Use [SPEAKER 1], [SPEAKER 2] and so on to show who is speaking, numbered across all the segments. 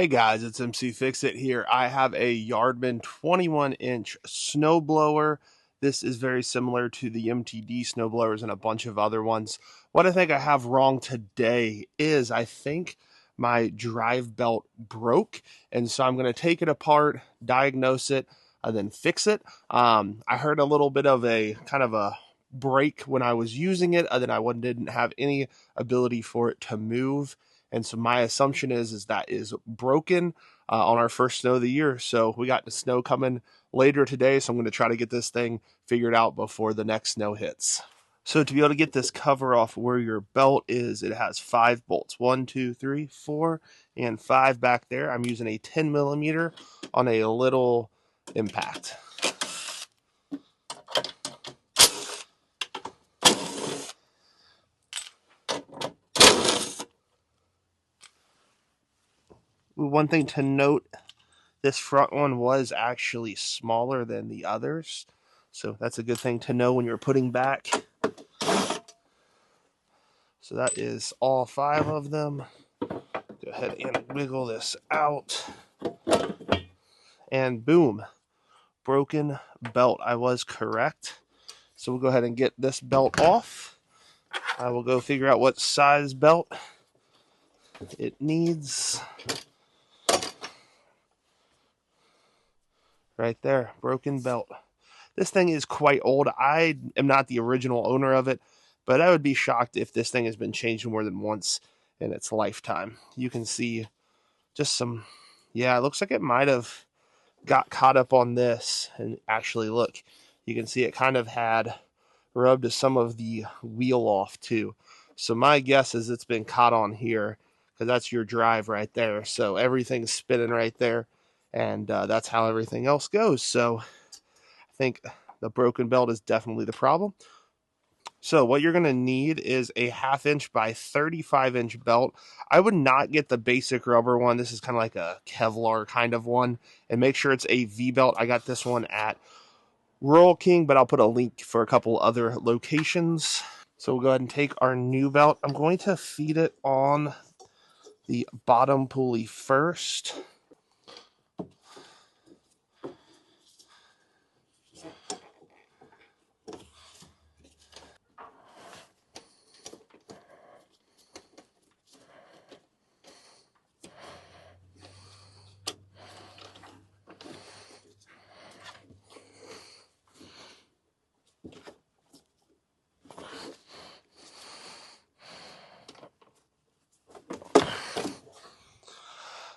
[SPEAKER 1] Hey guys, it's Mcfixit here. I have a Yardman 21-inch snowblower. This is very similar to the MTD snowblowers and a bunch of other ones. What I think I have wrong today is I think my drive belt broke, and so I'm going to take it apart, diagnose it, and then fix it. I heard a little bit of a kind of a break when I was using it, and then I didn't have any ability for it to move. And so my assumption is that is broken on our first snow of the year. So we got the snow coming later today. So I'm going to try to get this thing figured out before the next snow hits. So to be able to get this cover off where your belt is, it has 5 bolts. 1, 2, 3, 4, and 5 back there. I'm using a 10 millimeter on a little impact. One thing to note, this front one was actually smaller than the others, so that's a good thing to know when you're putting back. So that is all 5 of them. Go ahead and wiggle this out, and boom, broken belt. I was correct. So we'll go ahead and get this belt off. I will go figure out what size belt it needs. Right there, broken belt. This thing is quite old. I am not the original owner of it, but I would be shocked if this thing has been changed more than once in its lifetime. You can see just some, yeah, it looks like it might have got caught up on this. And actually, look, you can see it kind of had rubbed some of the wheel off too. So my guess is it's been caught on here, because that's your drive right there. So everything's spinning right there, and that's how everything else goes. So I think the broken belt is definitely the problem. So what you're going to need is a 1/2 inch by 35 inch belt. I would not get the basic rubber one. This is kind of like a Kevlar kind of one. And make sure it's a V-belt. I got this one at Rural King, but I'll put a link for a couple other locations. So we'll go ahead and take our new belt. I'm going to feed it on the bottom pulley first.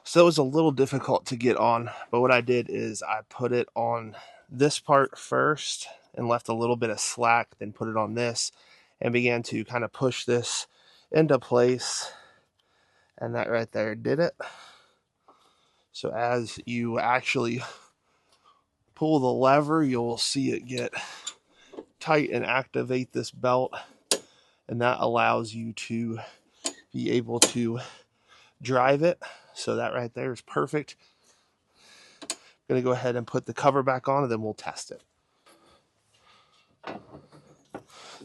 [SPEAKER 1] So it was a little difficult to get on, but what I did is I put it on this part first and left a little bit of slack, then put it on this and began to kind of push this into place, and that right there did it. So as you actually pull the lever, you'll see it get tight and activate this belt, and that allows you to be able to drive it. So that right there is perfect. I'm going to go ahead and put the cover back on, and then we'll test it.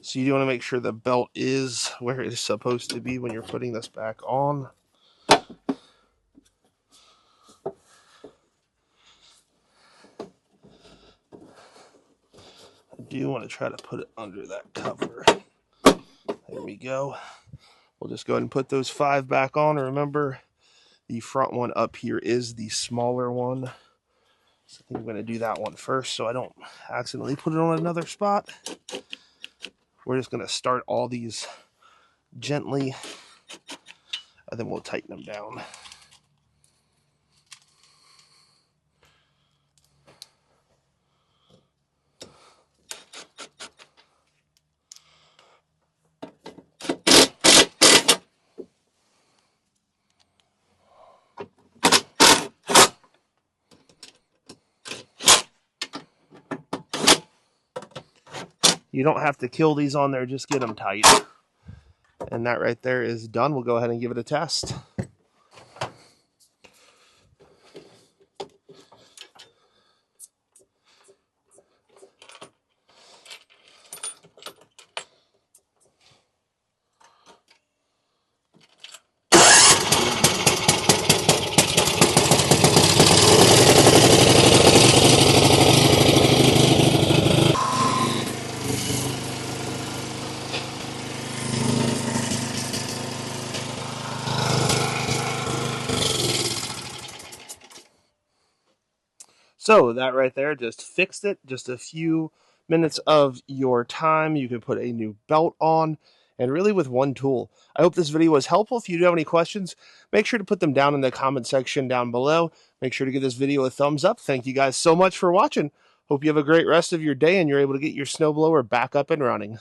[SPEAKER 1] So you do want to make sure the belt is where it is supposed to be when you're putting this back on. I do want to try to put it under that cover. There we go. We'll just go ahead and put those 5 back on. Remember, the front one up here is the smaller one. So I think I'm going to do that one first so I don't accidentally put it on another spot. We're just going to start all these gently, and then we'll tighten them down. You don't have to kill these on there, just get them tight. And that right there is done. We'll go ahead and give it a test. So that right there just fixed it. Just a few minutes of your time. You can put a new belt on, and really with one tool. I hope this video was helpful. If you do have any questions, make sure to put them down in the comment section down below. Make sure to give this video a thumbs up. Thank you guys so much for watching. Hope you have a great rest of your day and you're able to get your snowblower back up and running.